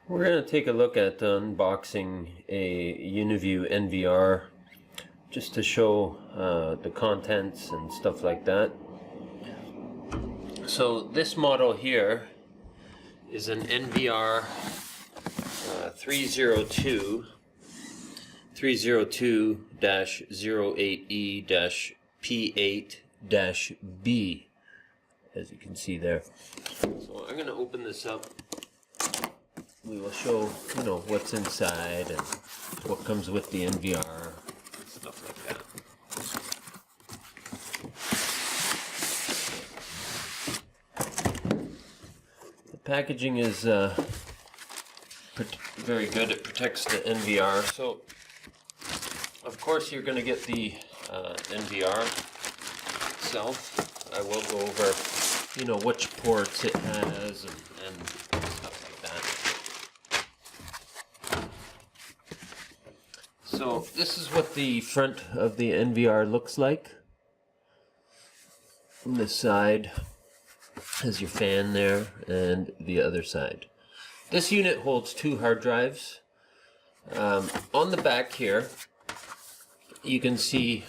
We're going to take a look at unboxing a Uniview NVR just to show the contents and stuff like that. So this model here is an NVR 302-08E-P8-B, as you can see there. So I'm going to open this up. We will show, what's inside and what comes with the NVR, stuff like that. The packaging is very good. It protects the NVR. So, of course, you're going to get the NVR itself. I will go over, which ports it has and stuff like that. So this is what the front of the NVR looks like. From this side has your fan there, and the other side. This unit holds 2 hard drives. On the back here, you can see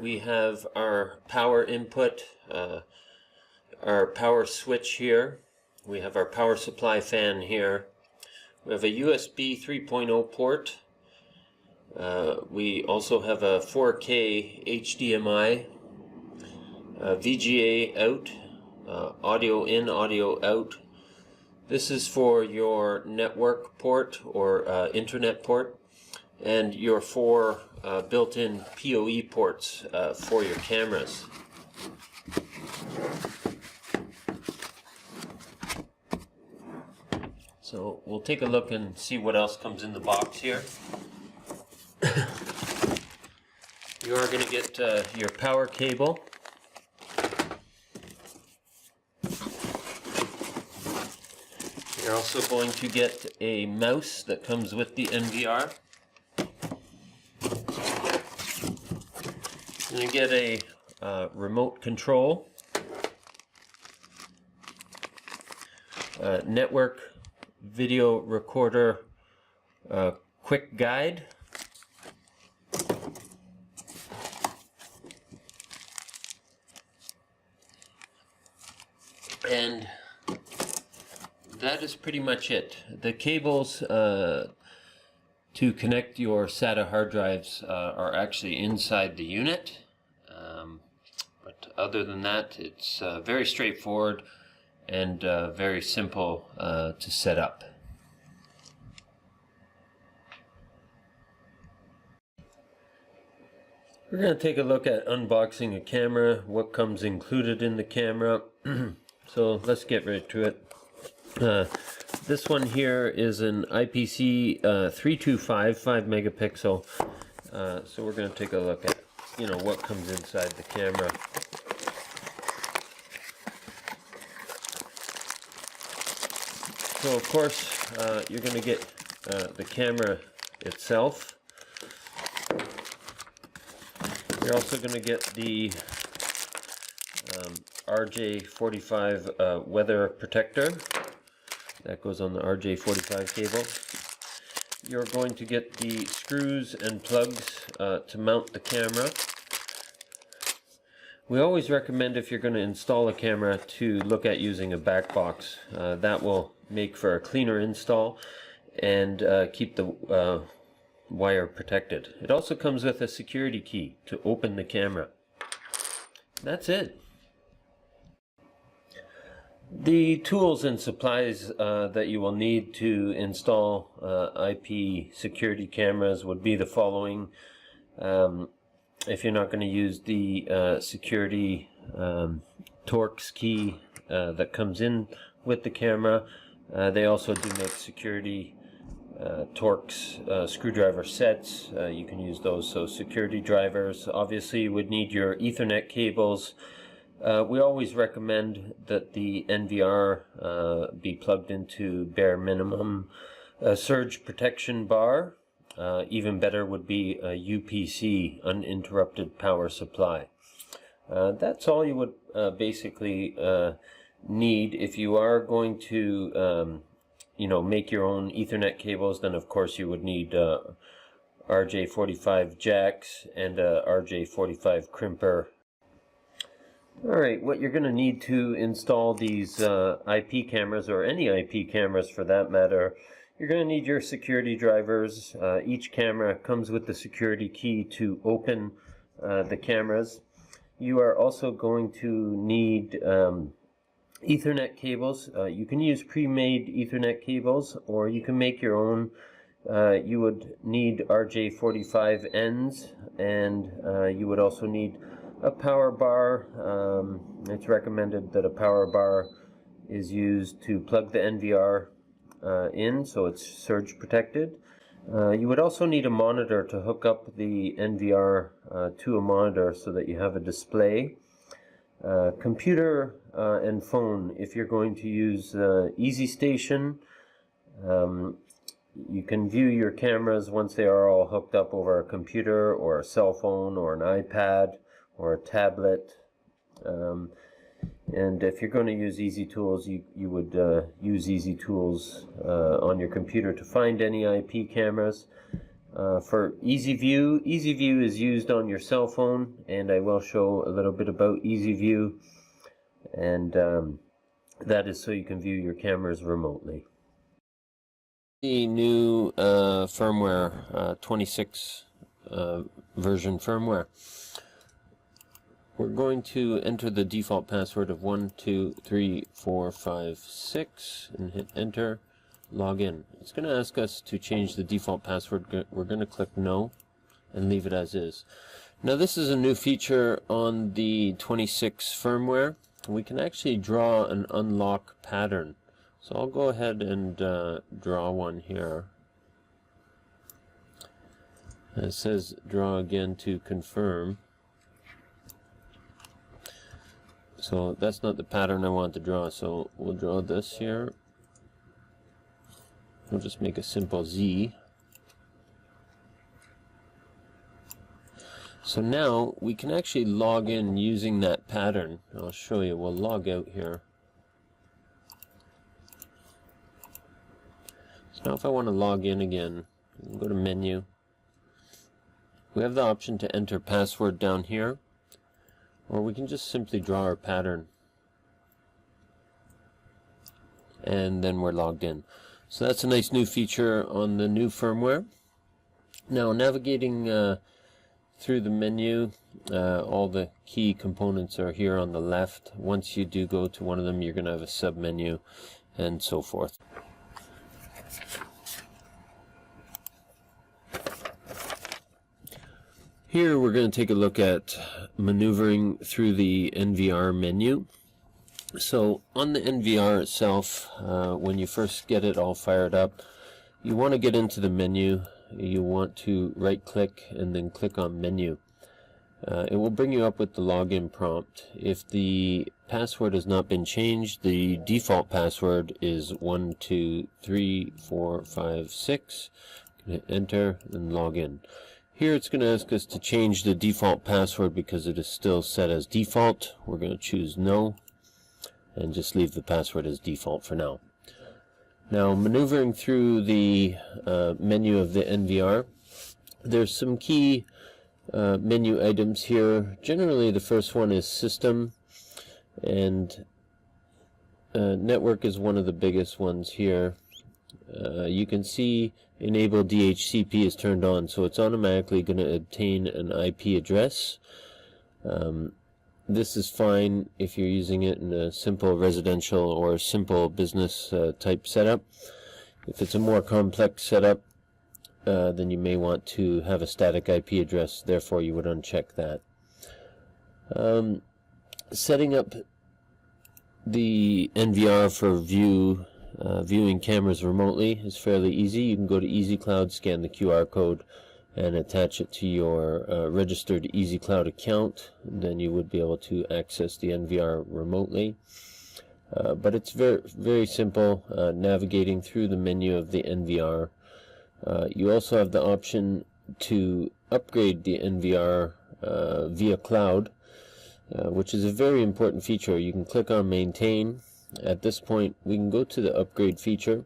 we have our power input, our power switch here. We have our power supply fan here. We have a USB 3.0 port. We also have a 4K HDMI, VGA out, audio in, audio out. This is for your network port or internet port, and your 4 built-in PoE ports for your cameras. So we'll take a look and see what else comes in the box here. You are going to get your power cable. You're also going to get a mouse that comes with the NVR. You're going to get a remote control, network video recorder quick guide, and that is pretty much it. The cables to connect your SATA hard drives are actually inside the unit, but other than that, it's very straightforward and very simple to set up. We're going to take a look at unboxing a camera, what comes included in the camera. So let's get right to it. This one here is an IPC 325 5 megapixel. So we're going to take a look at what comes inside the camera. So of course you're going to get the camera itself. You're also going to get the RJ45 weather protector. That goes on the RJ45 cable. You're going to get the screws and plugs to mount the camera. We always recommend, if you're going to install a camera, to look at using a back box. That will make for a cleaner install and keep the wire protected. It also comes with a security key to open the camera. That's it. The tools and supplies that you will need to install IP security cameras would be the following. If you're not going to use the security Torx key that comes in with the camera, they also do make security Torx screwdriver sets. You can use those. So security drivers. Obviously you would need your Ethernet cables. We always recommend that the NVR be plugged into bare minimum. A surge protection bar. Even better would be a UPC, uninterrupted power supply. That's all you would basically need if you are going to make your own Ethernet cables, then of course you would need RJ45 jacks and a RJ45 crimper. Alright, what you're going to need to install these IP cameras, or any IP cameras for that matter, you're going to need your security drivers. Each camera comes with the security key to open the cameras. You are also going to need Ethernet cables. You can use pre-made Ethernet cables, or you can make your own. You would need RJ45 ends, and you would also need a power bar. It's recommended that a power bar is used to plug the NVR in, so it's surge protected. You would also need a monitor to hook up the NVR to a monitor so that you have a display. Computer and phone, if you're going to use Easy Station, you can view your cameras once they are all hooked up over a computer or a cell phone or an iPad or a tablet. And if you're going to use Easy Tools, you would use Easy Tools on your computer to find any IP cameras. For Uniview, Uniview is used on your cell phone, and I will show a little bit about Uniview, and that is so you can view your cameras remotely. The new firmware, 26 version firmware. We're going to enter the default password of 123456 and hit enter, log in. It's going to ask us to change the default password. We're going to click no and leave it as is. Now this is a new feature on the 26 firmware. We can actually draw an unlock pattern. So I'll go ahead and draw one here. It says draw again to confirm. So that's not the pattern I want to draw, so we'll draw this here. We'll just make a simple Z. So now we can actually log in using that pattern. I'll show you. We'll log out here. So now if I want to log in again, go to menu. We have the option to enter password down here, or we can just simply draw our pattern, and then we're logged in. So that's a nice new feature on the new firmware. Now navigating through the menu, all the key components are here on the left. Once you do go to one of them, you're going to have a sub-menu and so forth. Here we're going to take a look at maneuvering through the NVR menu. So on the NVR itself, when you first get it all fired up, you want to get into the menu. You want to right click and then click on menu. It will bring you up with the login prompt. If the password has not been changed, the default password is 123456. Hit enter and log in. Here it's going to ask us to change the default password because it is still set as default. We're going to choose no and just leave the password as default for now. Now maneuvering through the menu of the NVR, there's some key menu items here. Generally the first one is system, and network is one of the biggest ones here. You can see enable DHCP is turned on, so it's automatically going to obtain an IP address. This is fine if you're using it in a simple residential or simple business type setup. If it's a more complex setup, then you may want to have a static IP address, therefore you would uncheck that. Setting up the NVR for viewing cameras remotely is fairly easy. You can go to EasyCloud, scan the QR code, and attach it to your registered EasyCloud account. Then you would be able to access the NVR remotely. But it's very, very simple navigating through the menu of the NVR. You also have the option to upgrade the NVR via cloud, which is a very important feature. You can click on maintain. At this point we can go to the upgrade feature.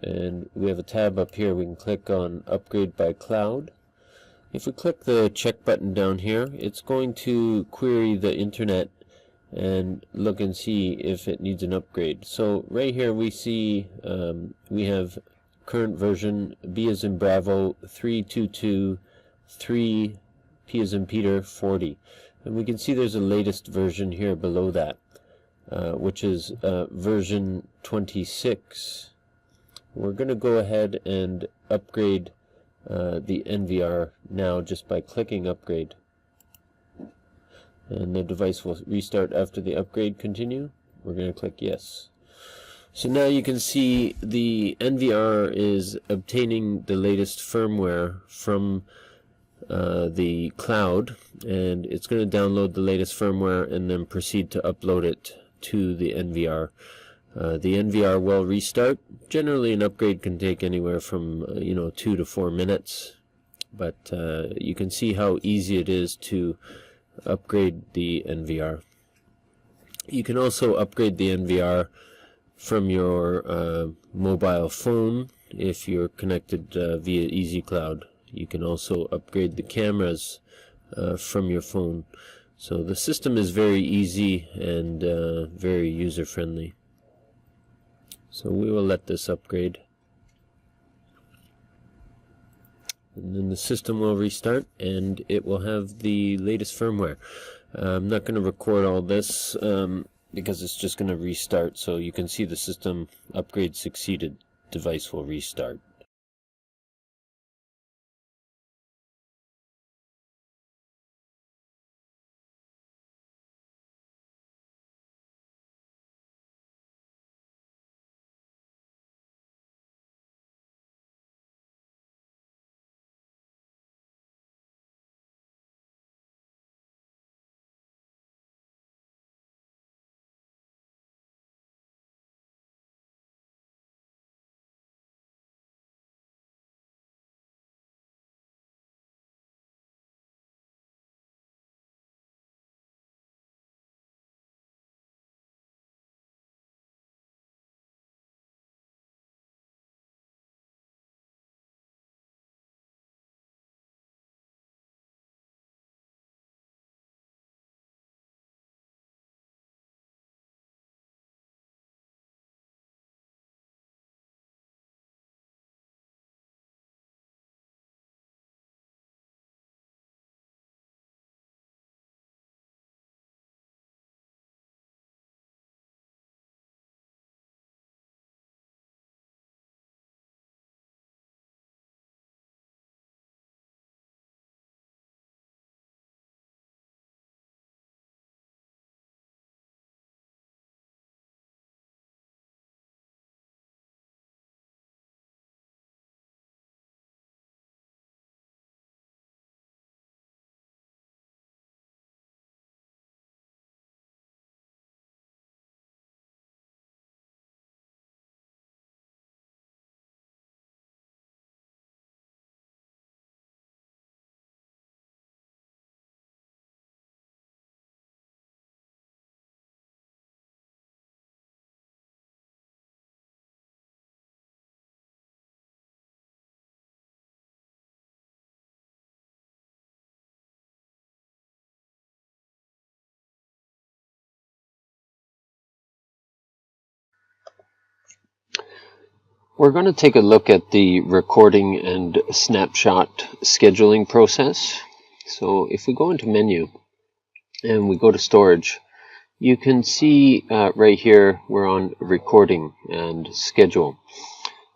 and we have a tab up here. We can click on Upgrade by Cloud. If we click the check button down here, it's going to query the internet and look and see if it needs an upgrade. So right here we see we have current version B as in Bravo 322.3 P as in Peter 40, and we can see there's a latest version here below that, which is version 26. We're going to go ahead and upgrade the NVR now just by clicking upgrade, and the device will restart after the upgrade. Continue. We're going to click yes. So now you can see the NVR is obtaining the latest firmware from the cloud, and it's going to download the latest firmware and then proceed to upload it to the NVR. The NVR will restart. Generally an upgrade can take anywhere from 2 to 4 minutes, but you can see how easy it is to upgrade the NVR. You can also upgrade the NVR from your mobile phone if you're connected via EasyCloud. You can also upgrade the cameras from your phone. So the system is very easy and very user-friendly. So we will let this upgrade, and then the system will restart and it will have the latest firmware. I'm not going to record all this because it's just going to restart, so you can see the system upgrade succeeded. Device will restart. We're going to take a look at the recording and snapshot scheduling process. So if we go into menu and we go to storage, you can see right here we're on recording and schedule.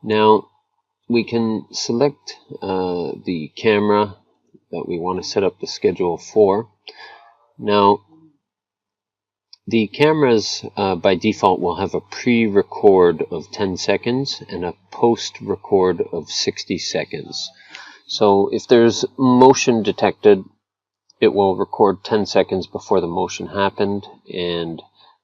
Now we can select the camera that we want to set up the schedule for. Now the cameras by default will have a pre-record of 10 seconds and a post-record of 60 seconds. So if there's motion detected, it will record 10 seconds before the motion happened, and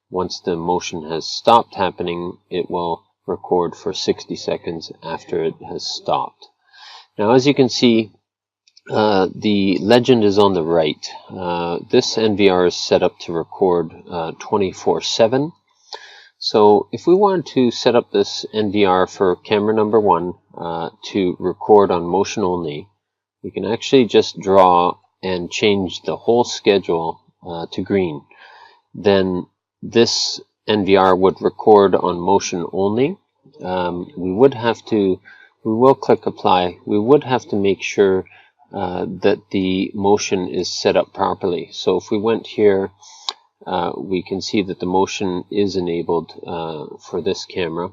once the motion has stopped happening, it will record for 60 seconds after it has stopped. Now as you can see, the legend is on the right. This NVR is set up to record 24/7. So if we want to set up this NVR for camera number 1 to record on motion only, we can actually just draw and change the whole schedule to green. Then this NVR would record on motion only. We will click apply. We would have to make sure that the motion is set up properly. So if we went here, we can see that the motion is enabled for this camera,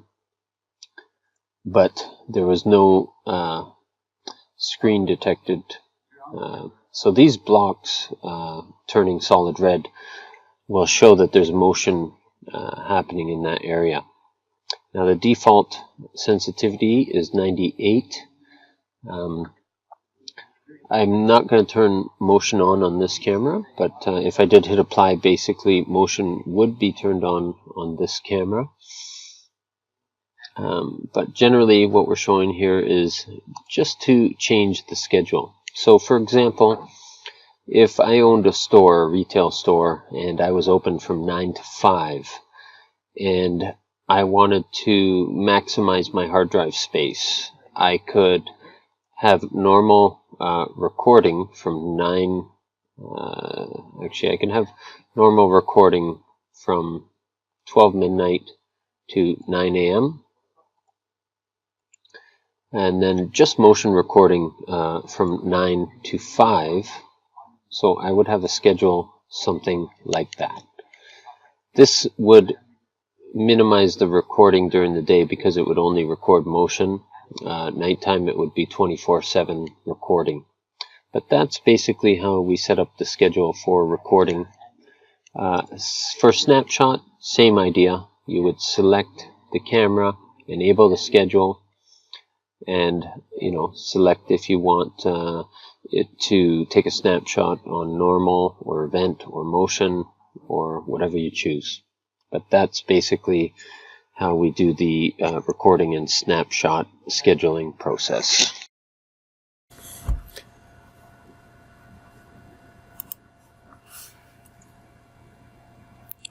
but there was no screen detected. So these blocks turning solid red will show that there's motion happening in that area. Now the default sensitivity is 98. I'm not going to turn motion on this camera, but if I did hit apply, basically motion would be turned on this camera. But generally what we're showing here is just to change the schedule. So for example, if I owned a store, a retail store, and I was open from 9 to 5, and I wanted to maximize my hard drive space, I could have normal recording from 9, actually I can have normal recording from 12 midnight to 9 a.m. and then just motion recording from 9 to 5. So I would have a schedule something like that. This would minimize the recording during the day because it would only record motion. Nighttime it would be 24/7 recording. But that's basically how we set up the schedule for recording. For snapshot, same idea. You would select the camera, enable the schedule, and select if you want it to take a snapshot on normal or event or motion or whatever you choose. But that's basically how we do the recording and snapshot scheduling process.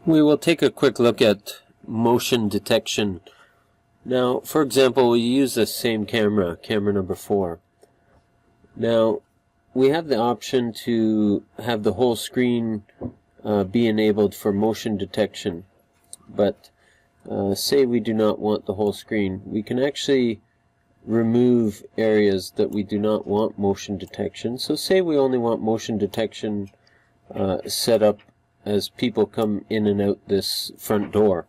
We will take a quick look at motion detection. Now, for example, we use the same camera number 4. Now, we have the option to have the whole screen be enabled for motion detection, but say we do not want the whole screen. We can actually remove areas that we do not want motion detection. So say we only want motion detection set up as people come in and out this front door.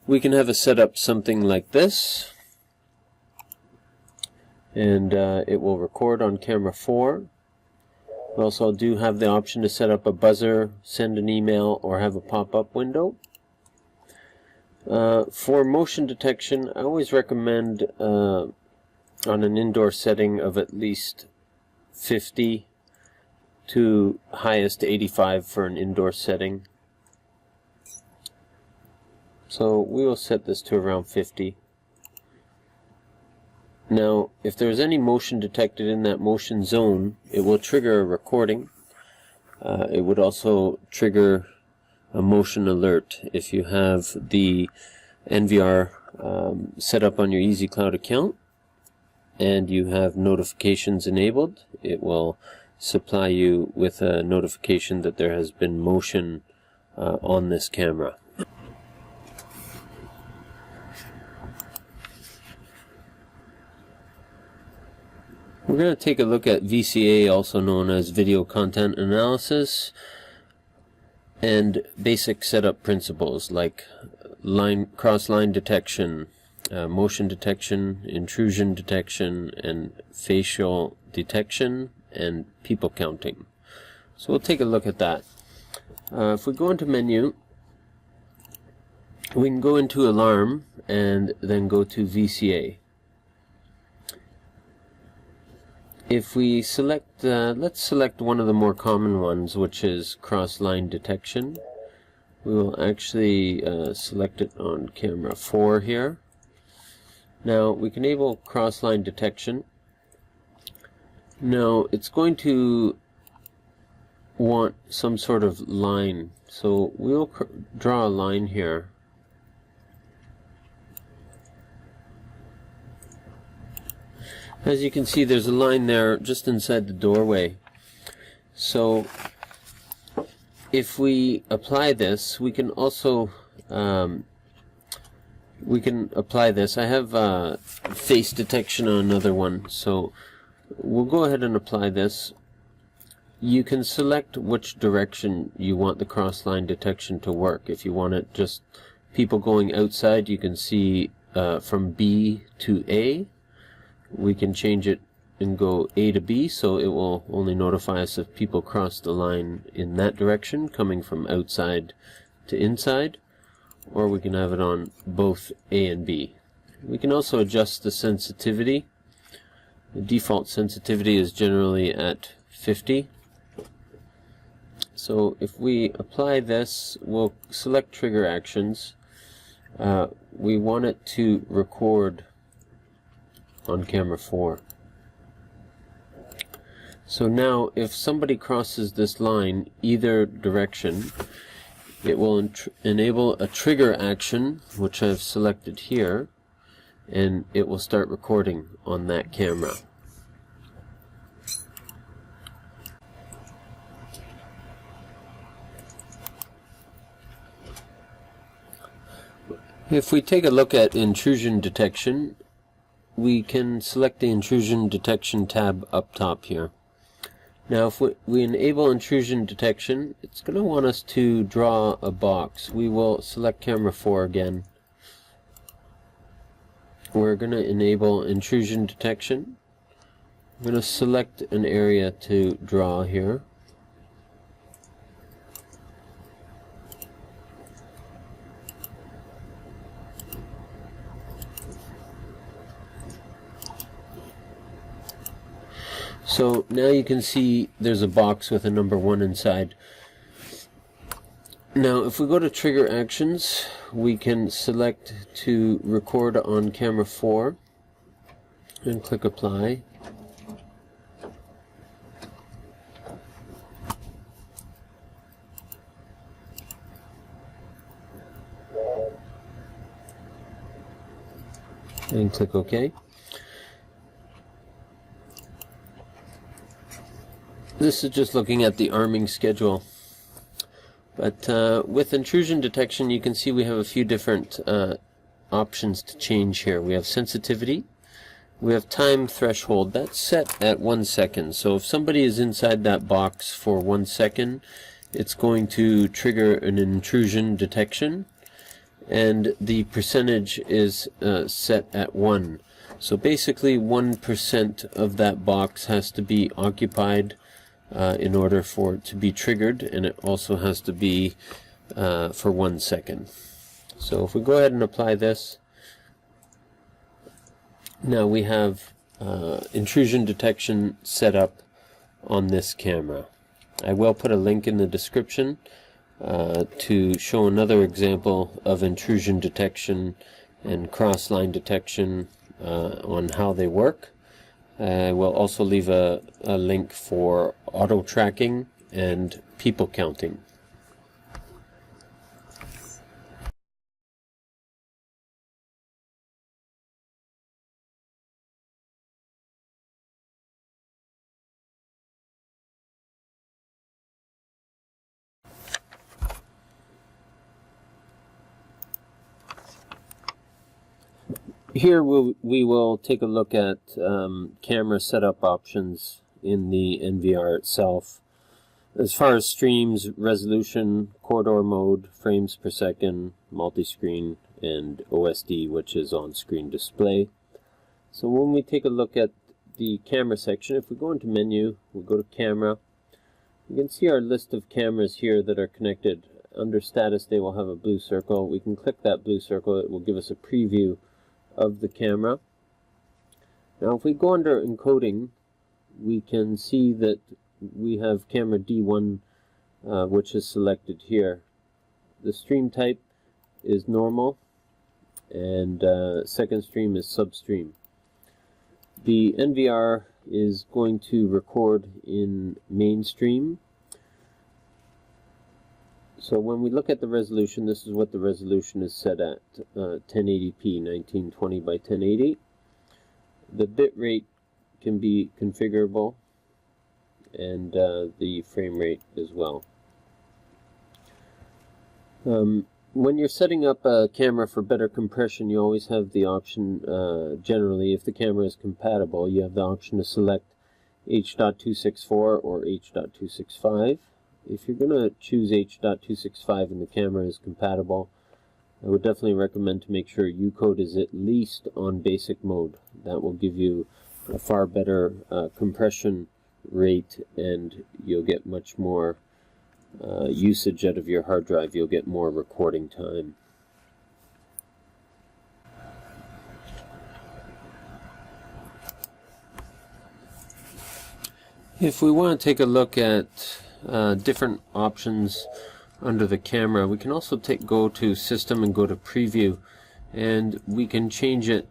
We can have it set up something like this, and it will record on camera 4. We also do have the option to set up a buzzer, send an email, or have a pop-up window. For motion detection, I always recommend on an indoor setting of at least 50 to highest 85 for an indoor setting. So we will set this to around 50. Now, if there's any motion detected in that motion zone, it will trigger a recording. It would also trigger a motion alert. If you have the NVR set up on your EasyCloud account and you have notifications enabled, it will supply you with a notification that there has been motion on this camera. We're going to take a look at VCA, also known as Video Content Analysis, and basic setup principles like cross-line detection, motion detection, intrusion detection, and facial detection, and people counting. So we'll take a look at that. If we go into menu, we can go into alarm and then go to VCA. If we select, let's select one of the more common ones, which is cross-line detection. We will actually select it on camera 4 here. Now we can enable cross-line detection. Now it's going to want some sort of line, so we'll draw a line here As you can see, there's a line there just inside the doorway. So if we apply this, we can also apply this. I have face detection on another one, so we'll go ahead and apply this. You can select which direction you want the cross-line detection to work. If you want it just people going outside, you can see from B to A. We can change it and go A to B, so it will only notify us if people cross the line in that direction, coming from outside to inside. Or we can have it on both A and B. We can also adjust the sensitivity. The default sensitivity is generally at 50. So if we apply this, we'll select trigger actions. We want it to record on camera 4. So now if somebody crosses this line either direction, it will enable a trigger action, which I've selected here, and it will start recording on that camera. If we take a look at intrusion detection, we can select the intrusion detection tab up top here. Now if we enable intrusion detection, it's going to want us to draw a box. We will select camera 4 again. We're going to enable intrusion detection. I'm going to select an area to draw here. So now you can see there's a box with a number 1 inside. Now if we go to trigger actions, we can select to record on camera 4 and click apply. And click OK. This is just looking at the arming schedule. But with intrusion detection, you can see we have a few different options to change here. We have sensitivity. We have time threshold. That's set at 1 second. So if somebody is inside that box for 1 second, it's going to trigger an intrusion detection. And the percentage is set at 1. So basically 1% of that box has to be occupied in order for it to be triggered, and it also has to be for 1 second. So if we go ahead and apply this, now we have intrusion detection set up on this camera. I will put a link in the description to show another example of intrusion detection and cross-line detection on how they work. I will also leave a link for auto tracking and people counting. Here we will take a look at camera setup options in the NVR itself. As far as streams, resolution, corridor mode, frames per second, multi-screen, and OSD, which is on-screen display. So when we take a look at the camera section, if we go into menu, we go to camera, you can see our list of cameras here that are connected. Under status, they will have a blue circle. We can click that blue circle. It will give us a preview of the camera. Now if we go under encoding, we can see that we have camera D1 which is selected here. The stream type is normal, and second stream is substream. The NVR is going to record in mainstream. So when we look at the resolution, this is what the resolution is set at, 1080p, 1920 by 1080. The bit rate can be configurable, and the frame rate as well. When you're setting up a camera for better compression, you always have the option, generally, if the camera is compatible, you have the option to select H.264 or H.265. If you're going to choose H.265 and the camera is compatible, I would definitely recommend to make sure Ucode is at least on basic mode. That will give you a far better compression rate, and you'll get much more usage out of your hard drive. You'll get more recording time. If we want to take a look at different options under the camera, we can also go to System and go to Preview, and we can change it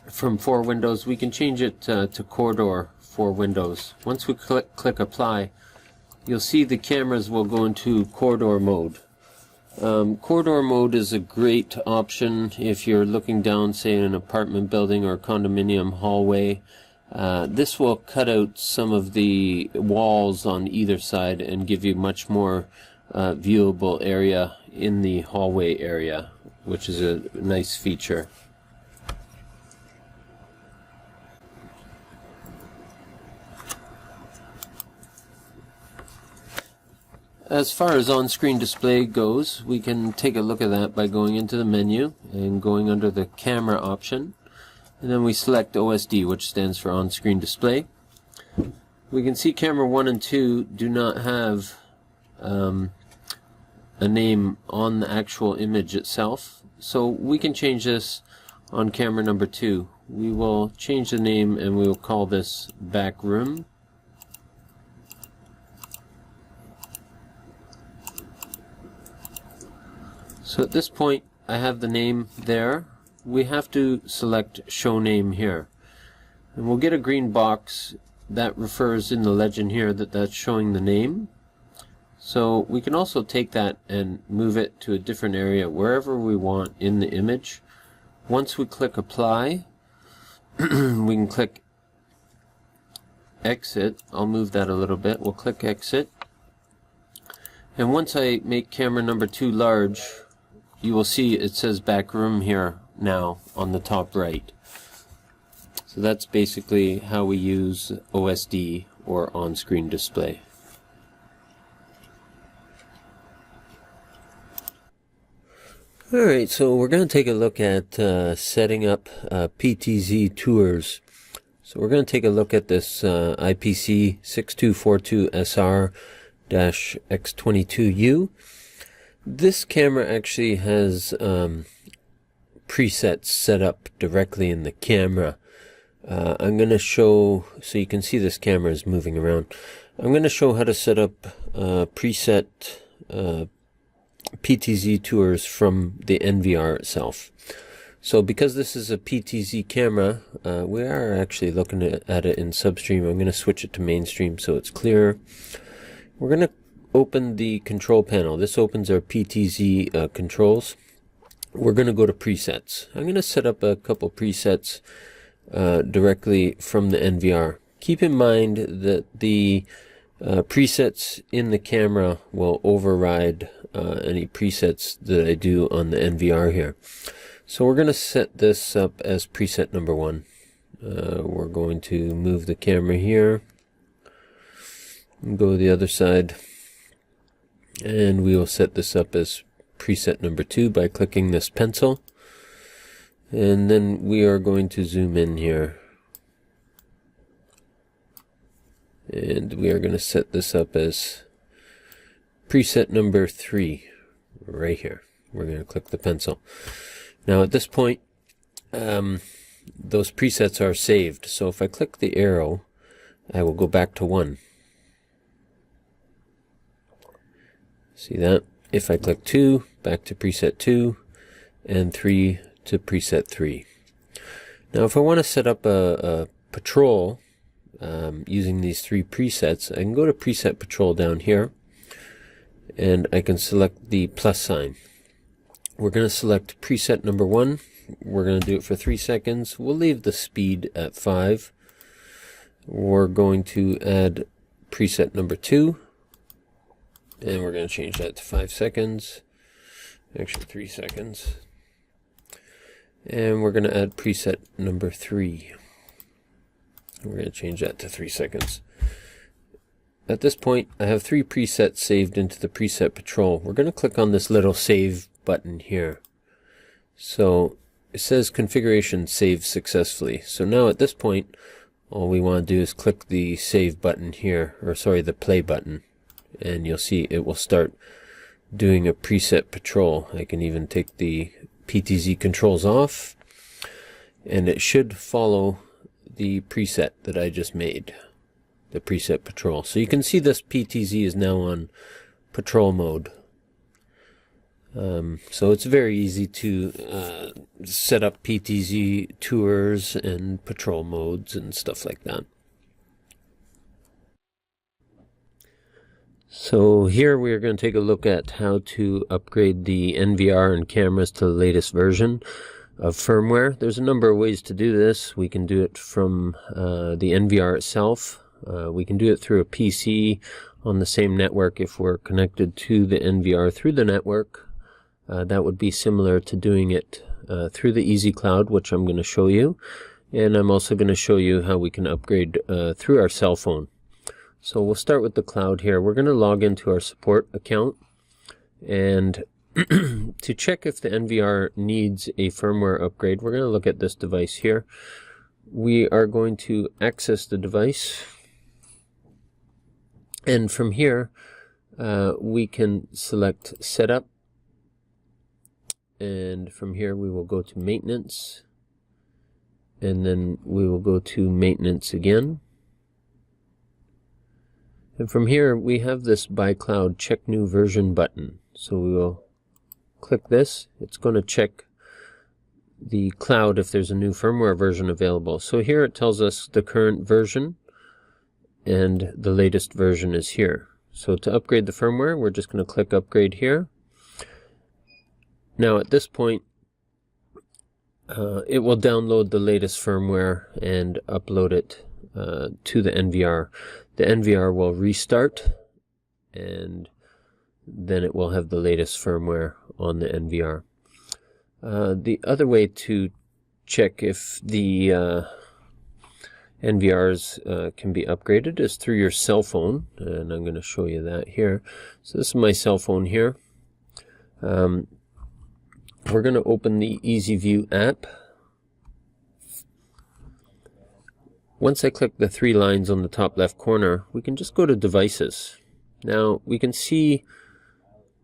from 4 windows. We can change it to Corridor 4 windows. Once we click Apply, you'll see the cameras will go into corridor mode. Corridor mode is a great option if you're looking down, say, in an apartment building or a condominium hallway. This will cut out some of the walls on either side and give you much more viewable area in the hallway area, which is a nice feature. As far as on-screen display goes, we can take a look at that by going into the menu and going under the camera option, and then we select OSD, which stands for on-screen display. We can see camera 1 and 2 do not have a name on the actual image itself, so we can change this on camera number 2. We will change the name and we will call this back room. So at this point I have the name there. We have to select show name here, and we'll get a green box that refers in the legend here that that's showing the name. So we can also take that and move it to a different area wherever we want in the image. Once we click Apply, we can click Exit. I'll move that a little bit. We'll click Exit, and once I make camera number 2 large, you will see it says back room here now on the top right. So that's basically how we use OSD, or on-screen display. Alright, so we're going to take a look at setting up PTZ tours. So we're going to take a look at this IPC 6242SR-X22U. This camera actually has presets set up directly in the camera. I'm going to show, so you can see this camera is moving around. I'm going to show how to set up preset PTZ tours from the NVR itself. So because this is a PTZ camera, we are actually looking at it in substream. I'm going to switch it to mainstream so it's clearer. We're going to open the control panel. This opens our PTZ controls. We're going to go to presets. I'm going to set up a couple presets directly from the NVR. Keep in mind that the presets in the camera will override any presets that I do on the NVR here. So we're going to set this up as preset number 1. We're going to move the camera here and go to the other side. And we will set this up as preset number 2 by clicking this pencil. And then we are going to zoom in here. And we are going to set this up as preset number 3 right here. We're going to click the pencil. Now at this point, those presets are saved. So if I click the arrow, I will go back to 1. See that? If I click 2, back to preset 2, and 3 to preset 3. Now if I want to set up a patrol using these 3 presets, I can go to preset patrol down here, and I can select the plus sign. We're going to select preset number 1. We're going to do it for 3 seconds. We'll leave the speed at 5. we're going to add preset number 2, and we're going to change that to 5 seconds, actually 3 seconds. And we're going to add preset number 3. We're going to change that to 3 seconds. At this point, I have 3 presets saved into the preset patrol. We're going to click on this little save button here. So it says configuration saved successfully. So now at this point, all we want to do is click the save button here, or sorry, the play button, and you'll see it will start doing a preset patrol. I can even take the PTZ controls off, and it should follow the preset that I just made, the preset patrol. So you can see this PTZ is now on patrol mode. So it's very easy to set up PTZ tours and patrol modes and stuff like that. So here we are going to take a look at how to upgrade the NVR and cameras to the latest version of firmware. There's a number of ways to do this. We can do it from the NVR itself. We can do it through a PC on the same network if we're connected to the NVR through the network. That would be similar to doing it through the Easy Cloud, which I'm going to show you. And I'm also going to show you how we can upgrade through our cell phone. So we'll start with the cloud here. We're going to log into our support account, and to check if the NVR needs a firmware upgrade, we're going to look at this device here. We are going to access the device, and from here we can select setup, and from here we will go to maintenance, and then we will go to maintenance again. And from here we have this by cloud check new version button. So we will click this. It's going to check the cloud if there's a new firmware version available. So here it tells us the current version, and the latest version is here. So to upgrade the firmware, we're just going to click upgrade here. Now at this point it will download the latest firmware and upload it to the NVR. The NVR will restart, and then it will have the latest firmware on the NVR. The other way to check if the NVRs can be upgraded is through your cell phone, and I'm going to show you that here. So this is my cell phone here. We're going to open the Uniview app. Once I click the 3 lines on the top left corner, we can just go to devices. Now we can see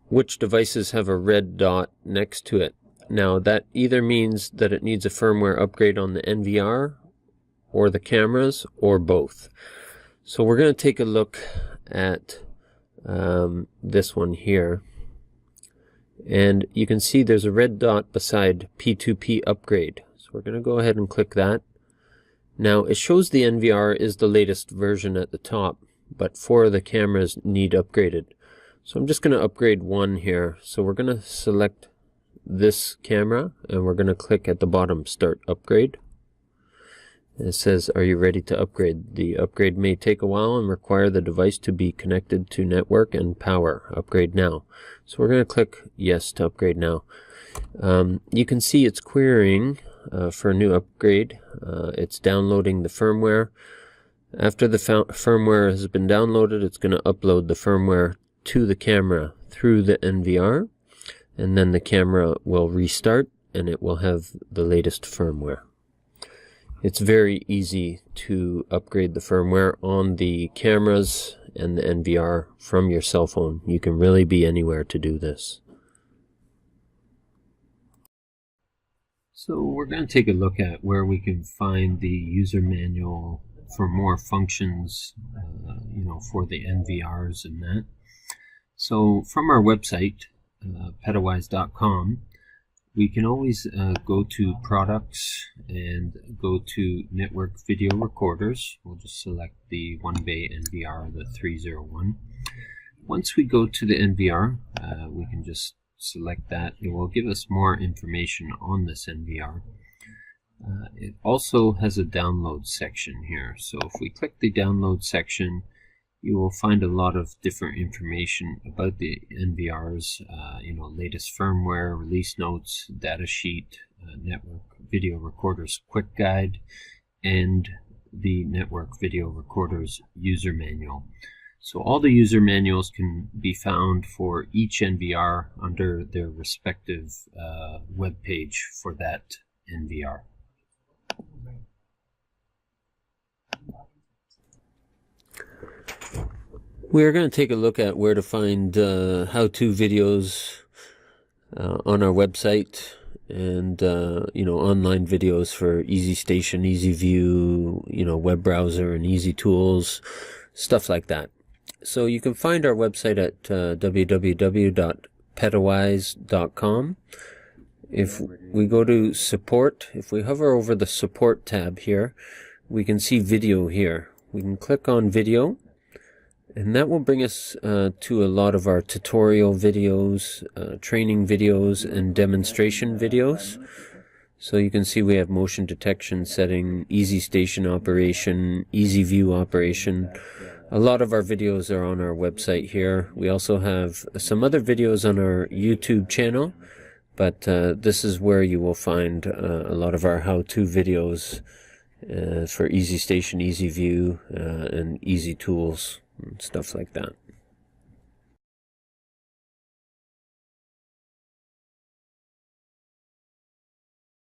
which devices have a red dot next to it. Now that either means that it needs a firmware upgrade on the NVR or the cameras, or both. So we're going to take a look at this one here, and you can see there's a red dot beside P2P upgrade. So we're going to go ahead and click that. Now it shows the NVR is the latest version at the top, but 4 of the cameras need upgraded. So I'm just going to upgrade one here. So we're going to select this camera, and we're going to click at the bottom, Start Upgrade. And it says, are you ready to upgrade? The upgrade may take a while and require the device to be connected to network and power. Upgrade now. So we're going to click Yes to upgrade now. You can see it's querying for a new upgrade. It's downloading the firmware. After the firmware has been downloaded, it's going to upload the firmware to the camera through the NVR, and then the camera will restart and it will have the latest firmware. It's very easy to upgrade the firmware on the cameras and the NVR from your cell phone. You can really be anywhere to do this. So we're going to take a look at where we can find the user manual for more functions, for the NVRs and that. So from our website, petawise.com, we can always go to products and go to network video recorders. We'll just select the 1-bay NVR, the 301. Once we go to the NVR, we can just select that. It will give us more information on this NVR. It also has a download section here. So if we click the download section, you will find a lot of different information about the NVR's, latest firmware, release notes, data sheet, network video recorders quick guide, and the network video recorders user manual. So all the user manuals can be found for each NVR under their respective web page for that NVR. We're going to take a look at where to find how-to videos on our website, and online videos for Easy Station, Easy View, web browser and Easy Tools, stuff like that. So you can find our website at www.petawise.com. If we go to support, if we hover over the support tab here, we can see video here. We can click on video, and that will bring us to a lot of our tutorial videos, training videos, and demonstration videos. So you can see we have motion detection setting, Easy Station operation, Easy View operation. A lot of our videos are on our website here. We also have some other videos on our YouTube channel, but this is where you will find a lot of our how-to videos for Easy Station, Easy View, and Easy Tools, and stuff like that.